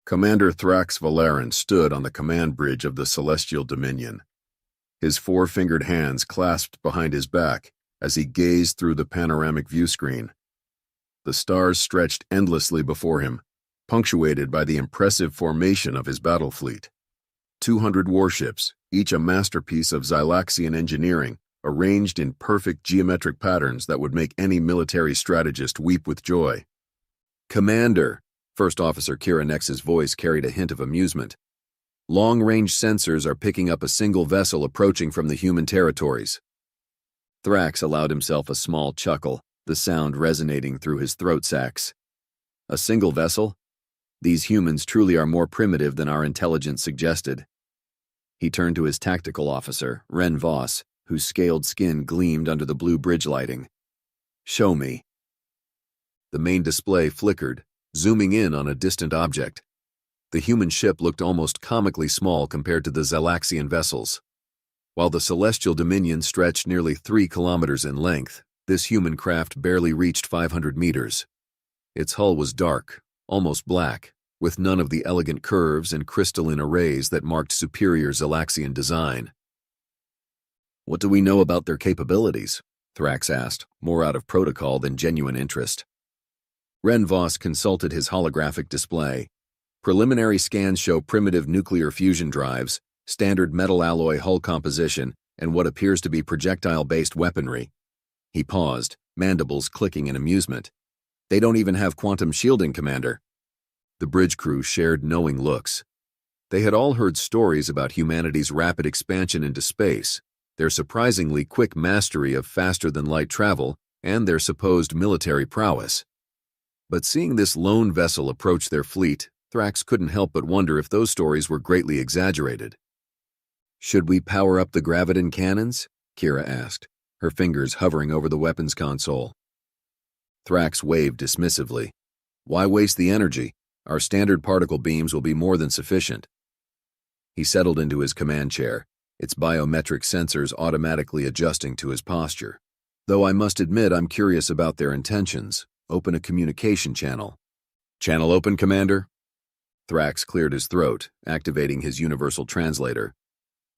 Commander Thrax stood on the command bridge of the Celestial Dominion, his four-fingered hands clasped behind his back as he gazed through the panoramic view screen. The stars stretched endlessly before him, punctuated by the impressive formation of his battle fleet. 200 warships, each a masterpiece of Xylaxian engineering, arranged in perfect geometric patterns that would make any military strategist weep with joy. "Commander," First Officer Kira Nex's voice carried a hint of amusement. "Long-range sensors are picking up a single vessel approaching from the human territories." Thrax allowed himself a small chuckle, the sound resonating through his throat sacs. "A single vessel? These humans truly are more primitive than our intelligence suggested." He turned to his tactical officer, Ren Voss, whose scaled skin gleamed under the blue bridge lighting. "Show me." The main display flickered, zooming in on a distant object. The human ship looked almost comically small compared to the Xylaxian vessels. While the Celestial Dominion stretched nearly 3 kilometers in length, this human craft barely reached 500 meters. Its hull was dark, almost black, with none of the elegant curves and crystalline arrays that marked superior Xylaxian design. "What do we know about their capabilities?" Thrax asked, more out of protocol than genuine interest. Ren Voss consulted his holographic display. Preliminary scans show primitive nuclear fusion drives, standard metal alloy hull composition, and what appears to be projectile-based weaponry. He paused, mandibles clicking in amusement. "They don't even have quantum shielding, Commander." The bridge crew shared knowing looks. They had all heard stories about humanity's rapid expansion into space, their surprisingly quick mastery of faster-than-light travel, and their supposed military prowess. But seeing this lone vessel approach their fleet, Thrax couldn't help but wonder if those stories were greatly exaggerated. "Should we power up the graviton cannons?" Kira asked, her fingers hovering over the weapons console. Thrax waved dismissively. "Why waste the energy? Our standard particle beams will be more than sufficient." He settled into his command chair, its biometric sensors automatically adjusting to his posture. "Though I must admit I'm curious about their intentions. Open a communication channel." "Channel open, Commander?" Thrax cleared his throat, activating his universal translator.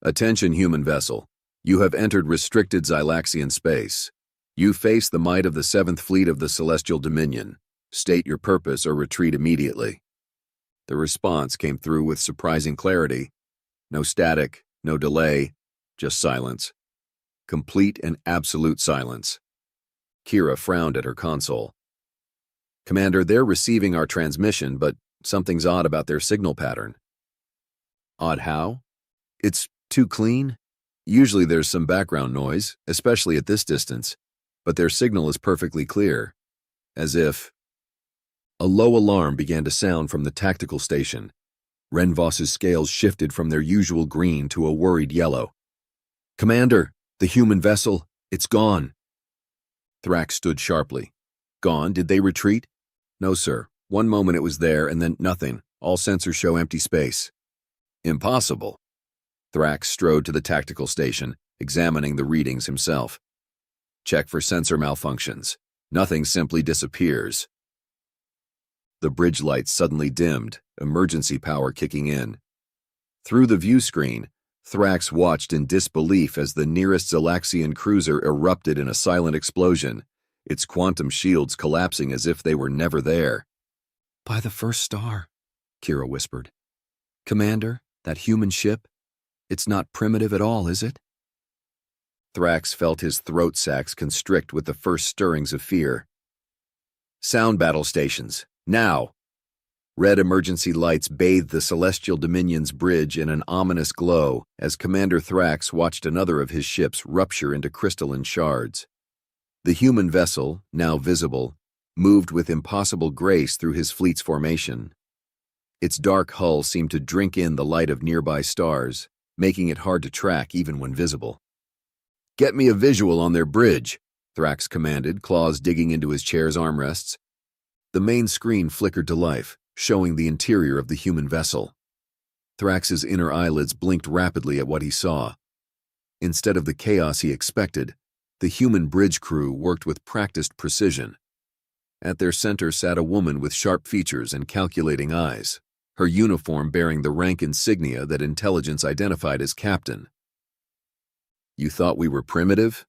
"Attention, human vessel. You have entered restricted Xylaxian space. You face the might of the 7th Fleet of the Celestial Dominion. State your purpose or retreat immediately." The response came through with surprising clarity. No static, no delay, just silence. Complete and absolute silence. Kira frowned at her console. "Commander, they're receiving our transmission, but something's odd about their signal pattern." "Odd how?" "It's too clean. Usually there's some background noise, especially at this distance, but their signal is perfectly clear. As if..." A low alarm began to sound from the tactical station. Ren Voss's scales shifted from their usual green to a worried yellow. "Commander, the human vessel, it's gone." Thrax stood sharply. "Gone? Did they retreat?" "No, sir. One moment it was there, and then nothing. All sensors show empty space." "Impossible." Thrax strode to the tactical station, examining the readings himself. "Check for sensor malfunctions. Nothing simply disappears." The bridge lights suddenly dimmed, emergency power kicking in. Through the view screen, Thrax watched in disbelief as the nearest Xylaxian cruiser erupted in a silent explosion, its quantum shields collapsing as if they were never there. "By the first star," Kira whispered. "Commander, that human ship, it's not primitive at all, is it?" Thrax felt his throat sacs constrict with the first stirrings of fear. "Sound battle stations, now!" Red emergency lights bathed the Celestial Dominion's bridge in an ominous glow as Commander Thrax watched another of his ships rupture into crystalline shards. The human vessel, now visible, moved with impossible grace through his fleet's formation. Its dark hull seemed to drink in the light of nearby stars, making it hard to track even when visible. "Get me a visual on their bridge," Thrax commanded, claws digging into his chair's armrests. The main screen flickered to life, showing the interior of the human vessel. Thrax's inner eyelids blinked rapidly at what he saw. Instead of the chaos he expected, the human bridge crew worked with practiced precision. At their center sat a woman with sharp features and calculating eyes, her uniform bearing the rank insignia that intelligence identified as captain. "You thought we were primitive?"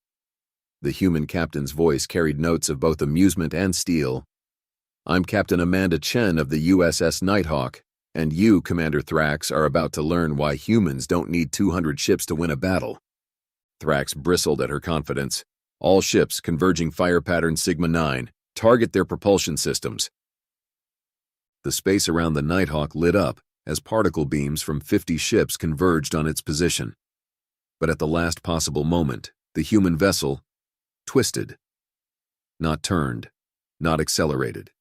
The human captain's voice carried notes of both amusement and steel. "I'm Captain Amanda Chen of the USS Nighthawk, and you, Commander Thrax, are about to learn why humans don't need 200 ships to win a battle." Thrax bristled at her confidence. "All ships converging fire pattern Sigma 9. Target their propulsion systems." The space around the Nighthawk lit up as particle beams from 50 ships converged on its position. But at the last possible moment, the human vessel twisted. Not turned, not accelerated.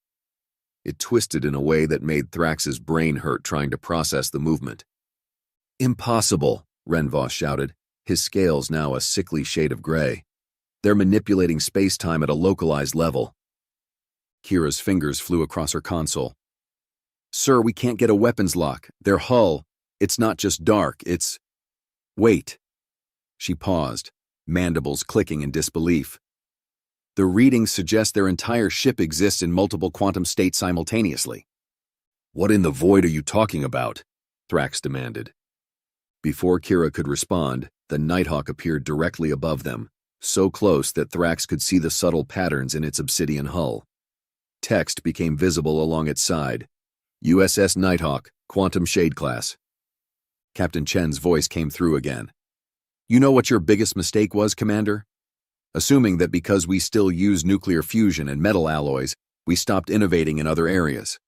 It twisted in a way that made Thrax's brain hurt trying to process the movement. "Impossible," Renvoss shouted, his scales now a sickly shade of gray. "They're manipulating space-time at a localized level." Kira's fingers flew across her console. "Sir, we can't get a weapons lock. Their hull, it's not just dark, it's—" "Wait." She paused, mandibles clicking in disbelief. "The readings suggest their entire ship exists in multiple quantum states simultaneously." "What in the void are you talking about?" Thrax demanded. Before Kira could respond, the Nighthawk appeared directly above them, so close that Thrax could see the subtle patterns in its obsidian hull. Text became visible along its side. "USS Nighthawk, Quantum Shade Class." Captain Chen's voice came through again. "You know what your biggest mistake was, Commander? Assuming that because we still use nuclear fusion and metal alloys, we stopped innovating in other areas.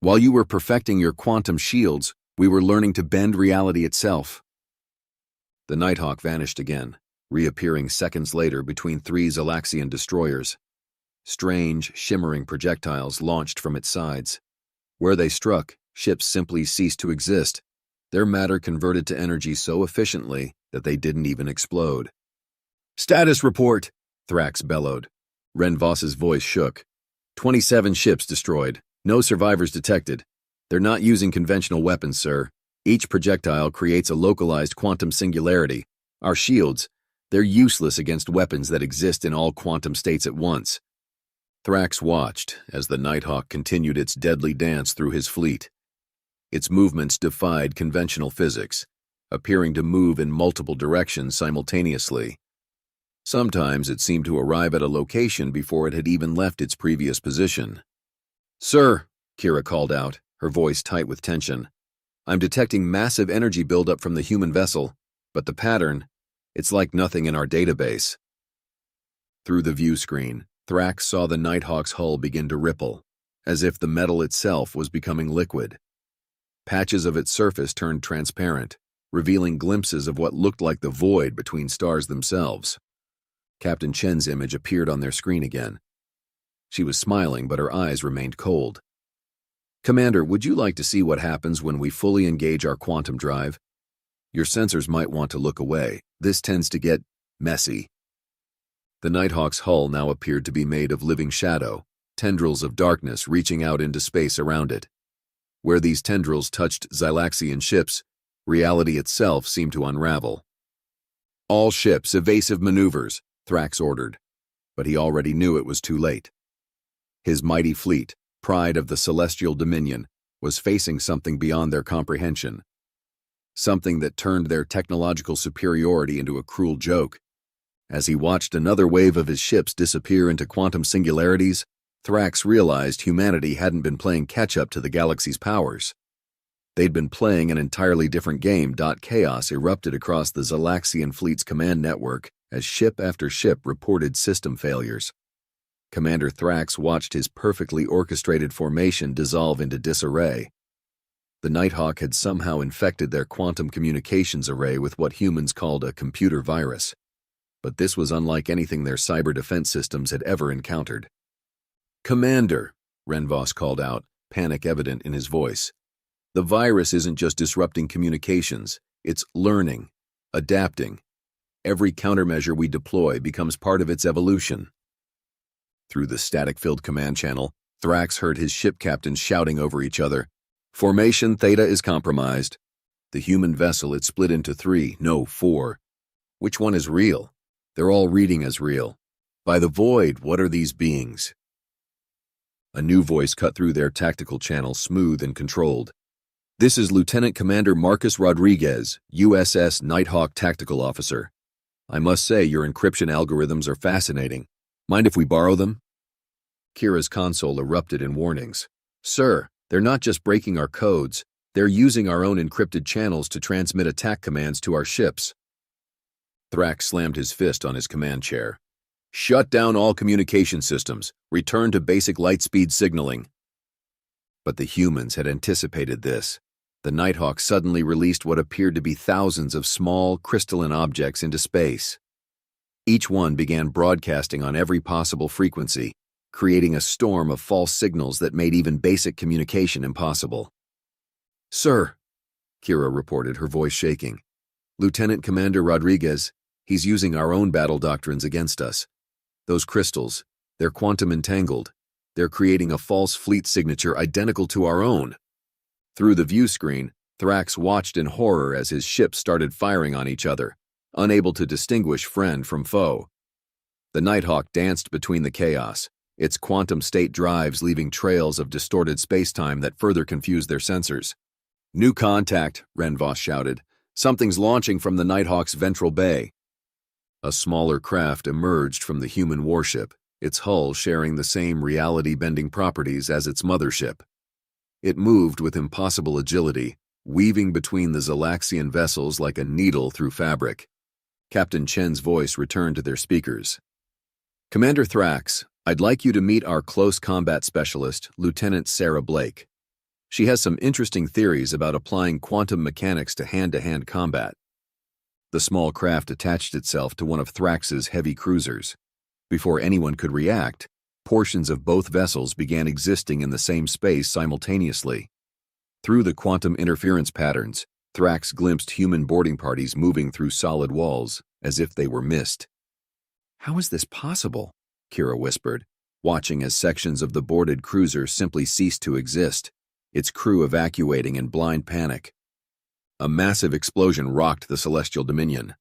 While you were perfecting your quantum shields, we were learning to bend reality itself." The Nighthawk vanished again, reappearing seconds later between 3 Zalaxian destroyers. Strange, shimmering projectiles launched from its sides. Where they struck, ships simply ceased to exist. Their matter converted to energy so efficiently that they didn't even explode. "Status report," Thrax bellowed. Renvoss's voice shook. 27 ships destroyed. No survivors detected. They're not using conventional weapons, sir. Each projectile creates a localized quantum singularity. Our shields, they're useless against weapons that exist in all quantum states at once." Thrax watched as the Nighthawk continued its deadly dance through his fleet. Its movements defied conventional physics, appearing to move in multiple directions simultaneously. Sometimes it seemed to arrive at a location before it had even left its previous position. "Sir," Kira called out, her voice tight with tension, "I'm detecting massive energy buildup from the human vessel, but the pattern, it's like nothing in our database." Through the view screen, Thrax saw the Nighthawk's hull begin to ripple, as if the metal itself was becoming liquid. Patches of its surface turned transparent, revealing glimpses of what looked like the void between stars themselves. Captain Chen's image appeared on their screen again. She was smiling, but her eyes remained cold. "Commander, would you like to see what happens when we fully engage our quantum drive? Your sensors might want to look away. This tends to get messy." The Nighthawk's hull now appeared to be made of living shadow, tendrils of darkness reaching out into space around it. Where these tendrils touched Xylaxian ships, reality itself seemed to unravel. "All ships, evasive maneuvers," Thrax ordered, but he already knew it was too late. His mighty fleet, pride of the celestial dominion, was facing something beyond their comprehension. Something that turned their technological superiority into a cruel joke. As he watched another wave of his ships disappear into quantum singularities, Thrax realized humanity hadn't been playing catch-up to the galaxy's powers. They'd been playing an entirely different game. Chaos erupted across the Xylaxian fleet's command network as ship after ship reported system failures. Commander Thrax watched his perfectly orchestrated formation dissolve into disarray. The Nighthawk had somehow infected their quantum communications array with what humans called a computer virus. But this was unlike anything their cyber defense systems had ever encountered. "Commander," Renvoss called out, panic evident in his voice. "The virus isn't just disrupting communications, it's learning, adapting. Every countermeasure we deploy becomes part of its evolution." Through the static-filled command channel, Thrax heard his ship captains shouting over each other. "Formation Theta is compromised. The human vessel is split into 3, no 4. Which one is real? They're all reading as real. By the void, what are these beings?" A new voice cut through their tactical channel, smooth and controlled. This is Lieutenant Commander Marcus Rodriguez, USS Nighthawk Tactical Officer. I must say your encryption algorithms are fascinating. Mind if we borrow them? Kira's console erupted in warnings. Sir, they're not just breaking our codes, they're using our own encrypted channels to transmit attack commands to our ships. Thrax slammed his fist on his command chair. Shut down all communication systems. Return to basic light speed signaling. But the humans had anticipated this. The Nighthawk suddenly released what appeared to be thousands of small, crystalline objects into space. Each one began broadcasting on every possible frequency, creating a storm of false signals that made even basic communication impossible. Sir, Kira reported, her voice shaking. Lieutenant Commander Rodriguez, he's using our own battle doctrines against us. Those crystals, they're quantum entangled. They're creating a false fleet signature identical to our own. Through the view screen, Thrax watched in horror as his ships started firing on each other, unable to distinguish friend from foe. The Nighthawk danced between the chaos, its quantum state drives leaving trails of distorted spacetime that further confused their sensors. New contact, Renvoss shouted. Something's launching from the Nighthawk's ventral bay. A smaller craft emerged from the human warship, its hull sharing the same reality-bending properties as its mothership. It moved with impossible agility, weaving between the Zalaxian vessels like a needle through fabric. Captain Chen's voice returned to their speakers. Commander Thrax, I'd like you to meet our close combat specialist, Lieutenant Sarah Blake. She has some interesting theories about applying quantum mechanics to hand-to-hand combat. The small craft attached itself to one of Thrax's heavy cruisers. Before anyone could react, portions of both vessels began existing in the same space simultaneously. Through the quantum interference patterns, Thrax glimpsed human boarding parties moving through solid walls, as if they were mist. How is this possible? Kira whispered, watching as sections of the boarded cruiser simply ceased to exist, its crew evacuating in blind panic. A massive explosion rocked the Celestial Dominion.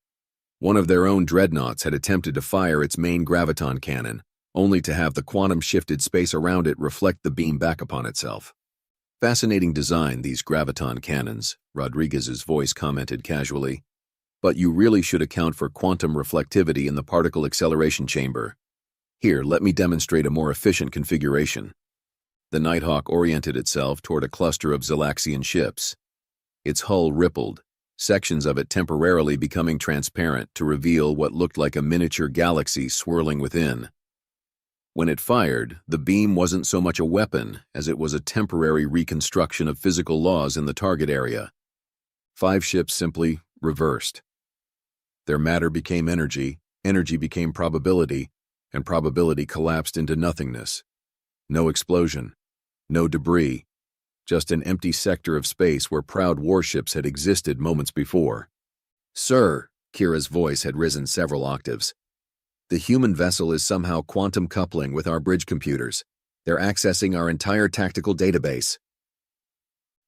One of their own dreadnoughts had attempted to fire its main graviton cannon, only to have the quantum-shifted space around it reflect the beam back upon itself. Fascinating design, these graviton cannons, Rodriguez's voice commented casually. But you really should account for quantum reflectivity in the particle acceleration chamber. Here, let me demonstrate a more efficient configuration. The Nighthawk oriented itself toward a cluster of Zalaxian ships. Its hull rippled, sections of it temporarily becoming transparent to reveal what looked like a miniature galaxy swirling within. When it fired, the beam wasn't so much a weapon as it was a temporary reconstruction of physical laws in the target area. 5 ships simply reversed. Their matter became energy, energy became probability, and probability collapsed into nothingness. No explosion, no debris, just an empty sector of space where proud warships had existed moments before. Sir, Kira's voice had risen several octaves. The human vessel is somehow quantum coupling with our bridge computers. They're accessing our entire tactical database.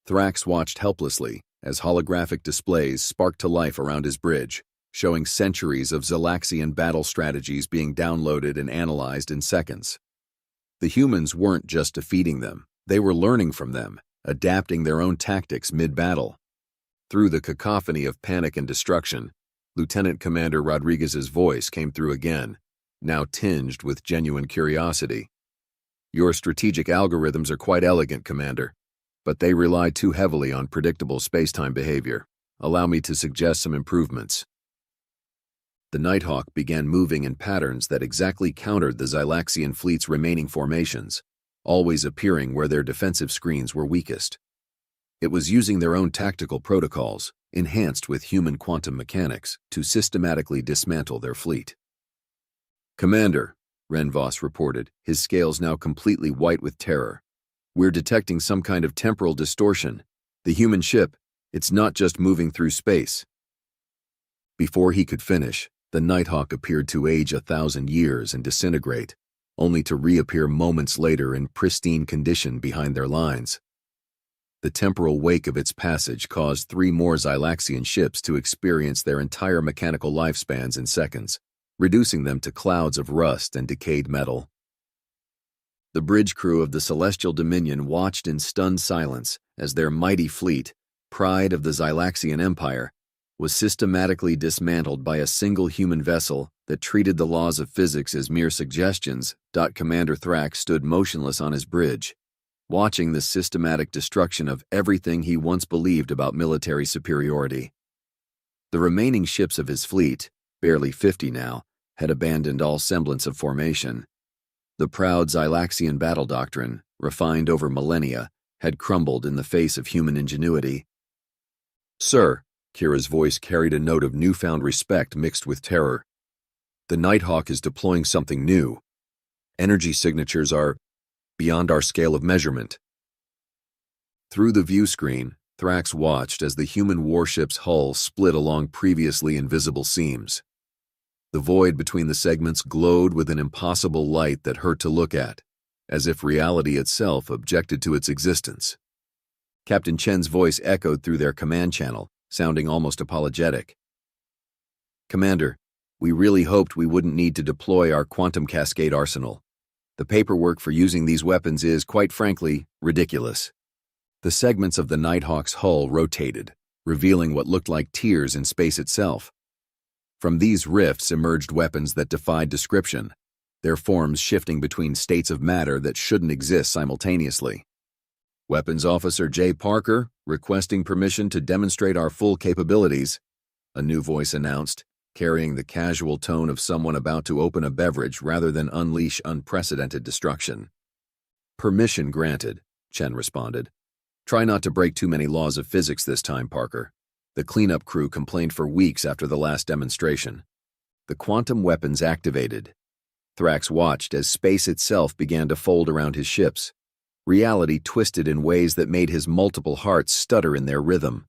Thrax watched helplessly as holographic displays sparked to life around his bridge, showing centuries of Zalaxian battle strategies being downloaded and analyzed in seconds. The humans weren't just defeating them, they were learning from them, adapting their own tactics mid-battle. Through the cacophony of panic and destruction, Lieutenant Commander Rodriguez's voice came through again, now tinged with genuine curiosity. Your strategic algorithms are quite elegant, Commander, but they rely too heavily on predictable spacetime behavior. Allow me to suggest some improvements. The Nighthawk began moving in patterns that exactly countered the Zalaxian fleet's remaining formations, always appearing where their defensive screens were weakest. It was using their own tactical protocols, enhanced with human quantum mechanics, to systematically dismantle their fleet. Commander, Renvoss reported, his scales now completely white with terror. We're detecting some kind of temporal distortion. The human ship, it's not just moving through space. Before he could finish, the Nighthawk appeared to age 1,000 years and disintegrate, only to reappear moments later in pristine condition behind their lines. The temporal wake of its passage caused 3 more Zalaxian ships to experience their entire mechanical lifespans in seconds, reducing them to clouds of rust and decayed metal. The bridge crew of the Celestial Dominion watched in stunned silence as their mighty fleet, pride of the Xylaxian Empire, was systematically dismantled by a single human vessel that treated the laws of physics as mere suggestions. Commander Thrax stood motionless on his bridge, watching the systematic destruction of everything he once believed about military superiority. The remaining ships of his fleet, barely 50 now, had abandoned all semblance of formation. The proud Xylaxian battle doctrine, refined over millennia, had crumbled in the face of human ingenuity. "Sir," Kira's voice carried a note of newfound respect mixed with terror. "The Nighthawk is deploying something new. Energy signatures are beyond our scale of measurement." Through the view screen, Thrax watched as the human warship's hull split along previously invisible seams. The void between the segments glowed with an impossible light that hurt to look at, as if reality itself objected to its existence. Captain Chen's voice echoed through their command channel, sounding almost apologetic. "Commander, we really hoped we wouldn't need to deploy our quantum cascade arsenal. The paperwork for using these weapons is, quite frankly, ridiculous." The segments of the Nighthawk's hull rotated, revealing what looked like tears in space itself. From these rifts emerged weapons that defied description, their forms shifting between states of matter that shouldn't exist simultaneously. "Weapons Officer J. Parker, requesting permission to demonstrate our full capabilities," a new voice announced, carrying the casual tone of someone about to open a beverage rather than unleash unprecedented destruction. "Permission granted," Chen responded. "Try not to break too many laws of physics this time, Parker. The cleanup crew complained for weeks after the last demonstration." The quantum weapons activated. Thrax watched as space itself began to fold around his ships. Reality twisted in ways that made his multiple hearts stutter in their rhythm.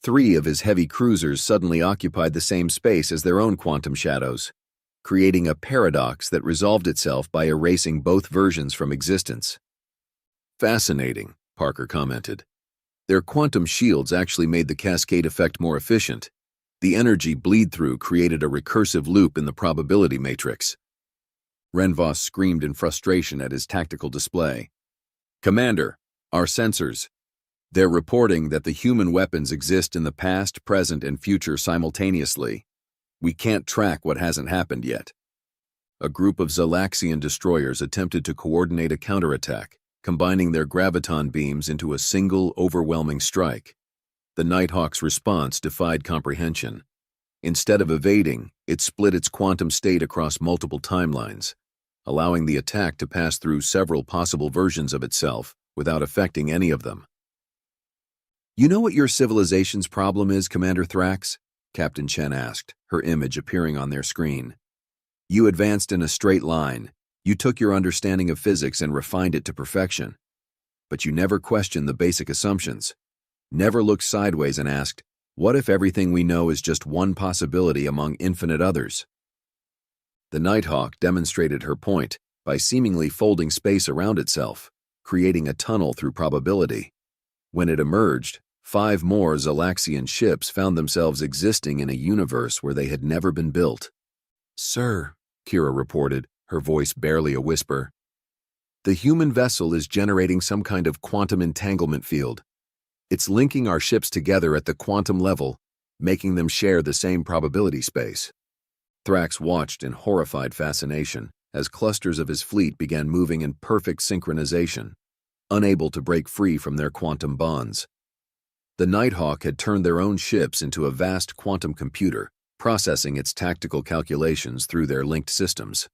3 of his heavy cruisers suddenly occupied the same space as their own quantum shadows, creating a paradox that resolved itself by erasing both versions from existence. "Fascinating," Parker commented. "Their quantum shields actually made the cascade effect more efficient. The energy bleed-through created a recursive loop in the probability matrix." Renvoss screamed in frustration at his tactical display. "Commander, our sensors. They're reporting that the human weapons exist in the past, present, and future simultaneously. We can't track what hasn't happened yet." A group of Xylaxian destroyers attempted to coordinate a counterattack, combining their graviton beams into a single, overwhelming strike. The Nighthawk's response defied comprehension. Instead of evading, it split its quantum state across multiple timelines, allowing the attack to pass through several possible versions of itself without affecting any of them. "You know what your civilization's problem is, Commander Thrax?" Captain Chen asked, her image appearing on their screen. "You advanced in a straight line. You took your understanding of physics and refined it to perfection. But you never questioned the basic assumptions. Never looked sideways and asked, what if everything we know is just one possibility among infinite others?" The Nighthawk demonstrated her point by seemingly folding space around itself, creating a tunnel through probability. When it emerged, 5 more Xylaxian ships found themselves existing in a universe where they had never been built. "Sir," Kira reported, her voice barely a whisper, "the human vessel is generating some kind of quantum entanglement field. It's linking our ships together at the quantum level, making them share the same probability space." Thrax watched in horrified fascination as clusters of his fleet began moving in perfect synchronization, unable to break free from their quantum bonds. The Nighthawk had turned their own ships into a vast quantum computer, processing its tactical calculations through their linked systems.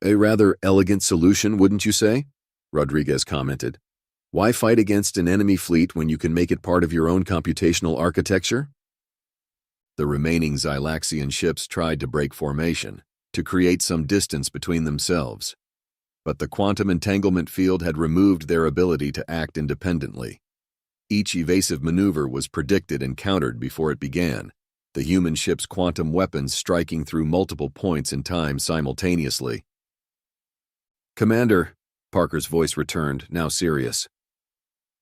"A rather elegant solution, wouldn't you say?" Rodriguez commented. "Why fight against an enemy fleet when you can make it part of your own computational architecture?" The remaining Xylaxian ships tried to break formation, to create some distance between themselves. But the quantum entanglement field had removed their ability to act independently. Each evasive maneuver was predicted and countered before it began, the human ship's quantum weapons striking through multiple points in time simultaneously. "Commander," Parker's voice returned, now serious.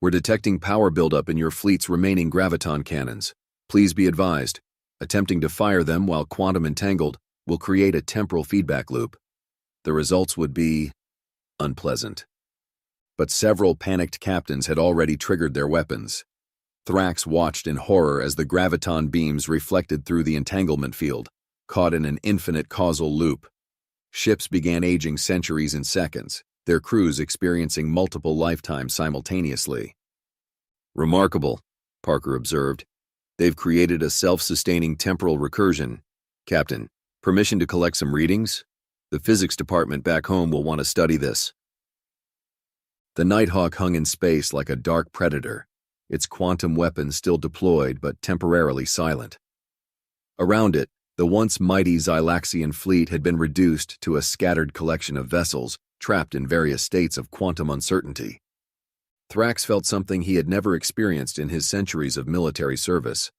"We're detecting power buildup in your fleet's remaining graviton cannons. Please be advised, attempting to fire them while quantum entangled will create a temporal feedback loop. The results would be unpleasant." But several panicked captains had already triggered their weapons. Thrax watched in horror as the graviton beams reflected through the entanglement field, caught in an infinite causal loop. Ships began aging centuries in seconds, their crews experiencing multiple lifetimes simultaneously. "Remarkable," Parker observed. "They've created a self-sustaining temporal recursion. Captain, permission to collect some readings? The physics department back home will want to study this." The Nighthawk hung in space like a dark predator, its quantum weapons still deployed but temporarily silent. Around it, the once mighty Xylaxian fleet had been reduced to a scattered collection of vessels trapped in various states of quantum uncertainty. Thrax felt something he had never experienced in his centuries of military service: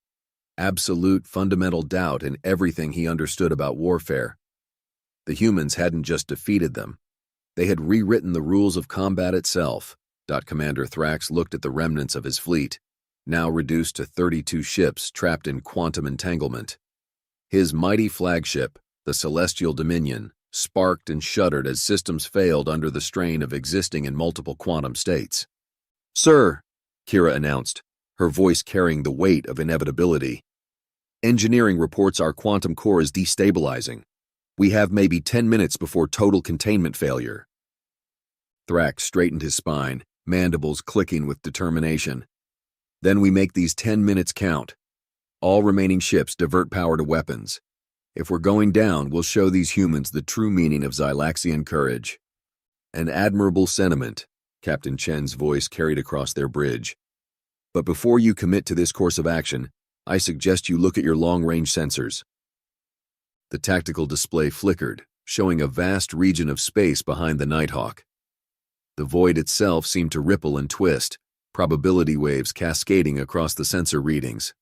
absolute fundamental doubt in everything he understood about warfare. The humans hadn't just defeated them. They had rewritten the rules of combat itself. Commander Thrax looked at the remnants of his fleet, now reduced to 32 ships trapped in quantum entanglement. His mighty flagship, the Celestial Dominion, sparked and shuddered as systems failed under the strain of existing in multiple quantum states. "Sir," Kira announced, her voice carrying the weight of inevitability, "engineering reports our quantum core is destabilizing. We have maybe 10 minutes before total containment failure." Thrax straightened his spine, mandibles clicking with determination. "Then we make these 10 minutes count. All remaining ships divert power to weapons. If we're going down, we'll show these humans the true meaning of Xylaxian courage." "An admirable sentiment," Captain Chen's voice carried across their bridge. "But before you commit to this course of action, I suggest you look at your long-range sensors." The tactical display flickered, showing a vast region of space behind the Nighthawk. The void itself seemed to ripple and twist, probability waves cascading across the sensor readings.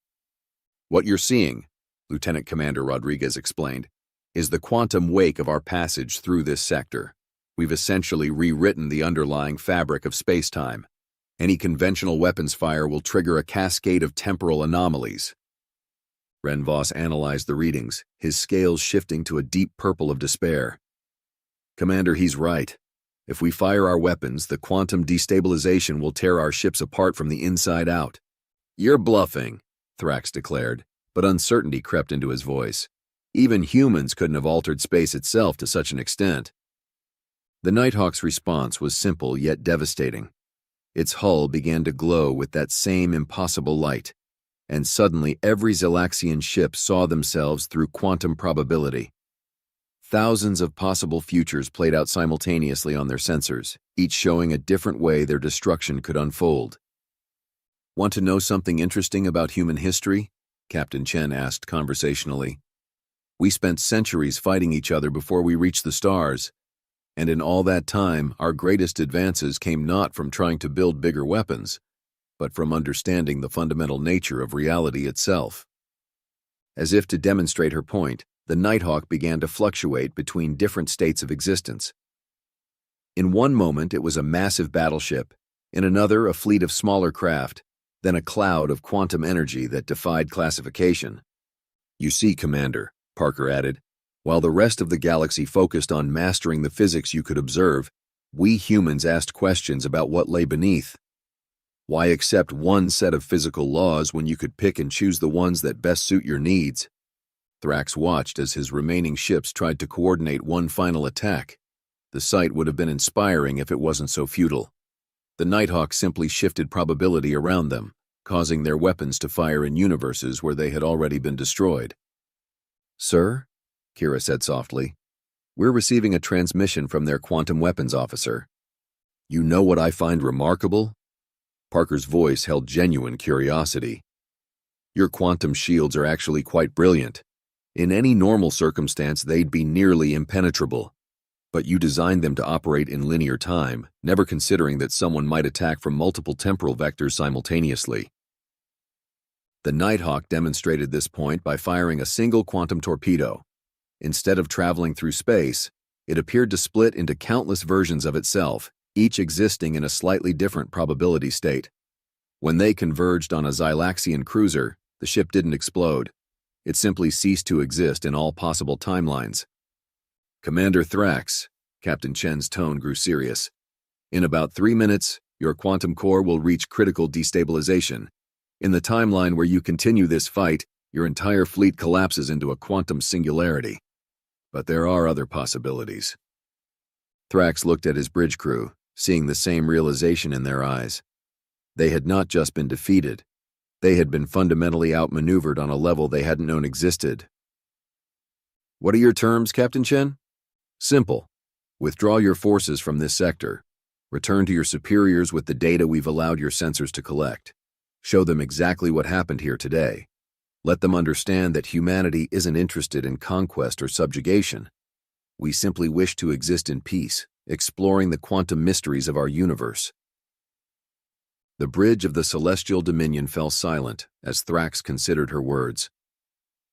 "What you're seeing," Lieutenant Commander Rodriguez explained, "is the quantum wake of our passage through this sector. We've essentially rewritten the underlying fabric of space-time. Any conventional weapons fire will trigger a cascade of temporal anomalies." Ren Voss analyzed the readings, his scales shifting to a deep purple of despair. "Commander, he's right. If we fire our weapons, the quantum destabilization will tear our ships apart from the inside out." "You're bluffing," Thrax declared, but uncertainty crept into his voice. Even humans couldn't have altered space itself to such an extent. The Nighthawk's response was simple yet devastating. Its hull began to glow with that same impossible light, and suddenly every Xylaxian ship saw themselves through quantum probability. Thousands of possible futures played out simultaneously on their sensors, each showing a different way their destruction could unfold. "Want to know something interesting about human history?" Captain Chen asked conversationally. "We spent centuries fighting each other before we reached the stars, and in all that time, our greatest advances came not from trying to build bigger weapons, but from understanding the fundamental nature of reality itself." As if to demonstrate her point, the Nighthawk began to fluctuate between different states of existence. In one moment, it was a massive battleship, in another, a fleet of smaller craft, then a cloud of quantum energy that defied classification. "You see, Commander," Parker added, "while the rest of the galaxy focused on mastering the physics you could observe, we humans asked questions about what lay beneath. Why accept one set of physical laws when you could pick and choose the ones that best suit your needs?" Thrax watched as his remaining ships tried to coordinate one final attack. The sight would have been inspiring if it wasn't so futile. The Nighthawk simply shifted probability around them, causing their weapons to fire in universes where they had already been destroyed. "Sir," Kira said softly, "we're receiving a transmission from their quantum weapons officer." "You know what I find remarkable?" Parker's voice held genuine curiosity. "Your quantum shields are actually quite brilliant. In any normal circumstance, they'd be nearly impenetrable. But you designed them to operate in linear time, never considering that someone might attack from multiple temporal vectors simultaneously." The Nighthawk demonstrated this point by firing a single quantum torpedo. Instead of traveling through space, it appeared to split into countless versions of itself, each existing in a slightly different probability state. When they converged on a Xylaxian cruiser, the ship didn't explode. It simply ceased to exist in all possible timelines. "Commander Thrax," Captain Chen's tone grew serious, "in about 3 minutes, your quantum core will reach critical destabilization. In the timeline where you continue this fight, your entire fleet collapses into a quantum singularity. But there are other possibilities. Thrax looked at his bridge crew, seeing the same realization in their eyes. They had not just been defeated. They had been fundamentally outmaneuvered on a level they hadn't known existed. What are your terms, Captain Chen? Simple. Withdraw your forces from this sector. Return to your superiors with the data we've allowed your sensors to collect. Show them exactly what happened here today. Let them understand that humanity isn't interested in conquest or subjugation. We simply wish to exist in peace, exploring the quantum mysteries of our universe. The bridge of the celestial dominion fell silent as Thrax considered her words.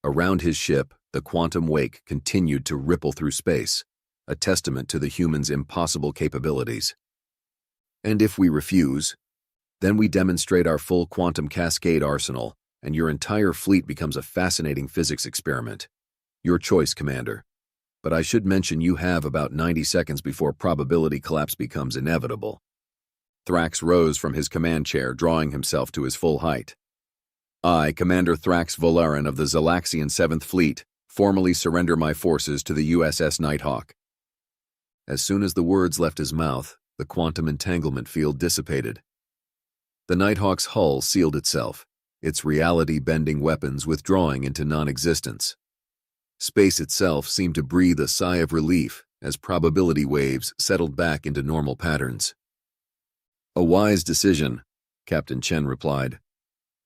Around his ship, the quantum wake continued to ripple through space, a testament to the humans' impossible capabilities. And if we refuse, then we demonstrate our full quantum cascade arsenal, and your entire fleet becomes a fascinating physics experiment. Your choice, Commander. But I should mention you have about 90 seconds before probability collapse becomes inevitable. Thrax rose from his command chair, drawing himself to his full height. I, Commander Thrax Valeran of the Zalaxian 7th Fleet, formally surrender my forces to the USS Nighthawk. As soon as the words left his mouth, the quantum entanglement field dissipated. The Nighthawk's hull sealed itself, its reality-bending weapons withdrawing into non-existence. Space itself seemed to breathe a sigh of relief as probability waves settled back into normal patterns. A wise decision, Captain Chen replied.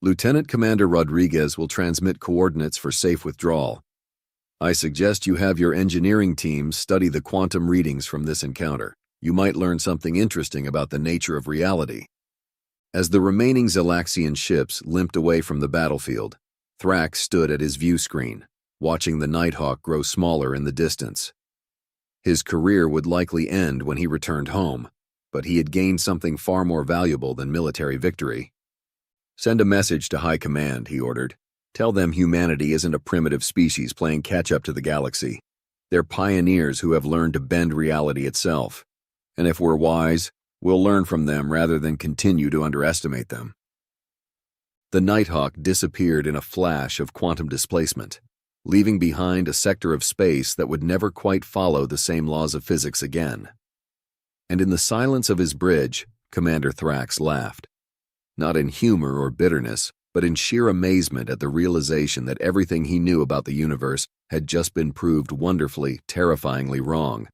Lieutenant Commander Rodriguez will transmit coordinates for safe withdrawal. I suggest you have your engineering teams study the quantum readings from this encounter. You might learn something interesting about the nature of reality. As the remaining Zalaxian ships limped away from the battlefield, Thrax stood at his view screen, watching the Nighthawk grow smaller in the distance. His career would likely end when he returned home, but he had gained something far more valuable than military victory. Send a message to High Command, he ordered. Tell them humanity isn't a primitive species playing catch-up to the galaxy. They're pioneers who have learned to bend reality itself. And if we're wise, we'll learn from them rather than continue to underestimate them. The Nighthawk disappeared in a flash of quantum displacement, leaving behind a sector of space that would never quite follow the same laws of physics again. And in the silence of his bridge, Commander Thrax laughed. Not in humor or bitterness, but in sheer amazement at the realization that everything he knew about the universe had just been proved wonderfully, terrifyingly wrong.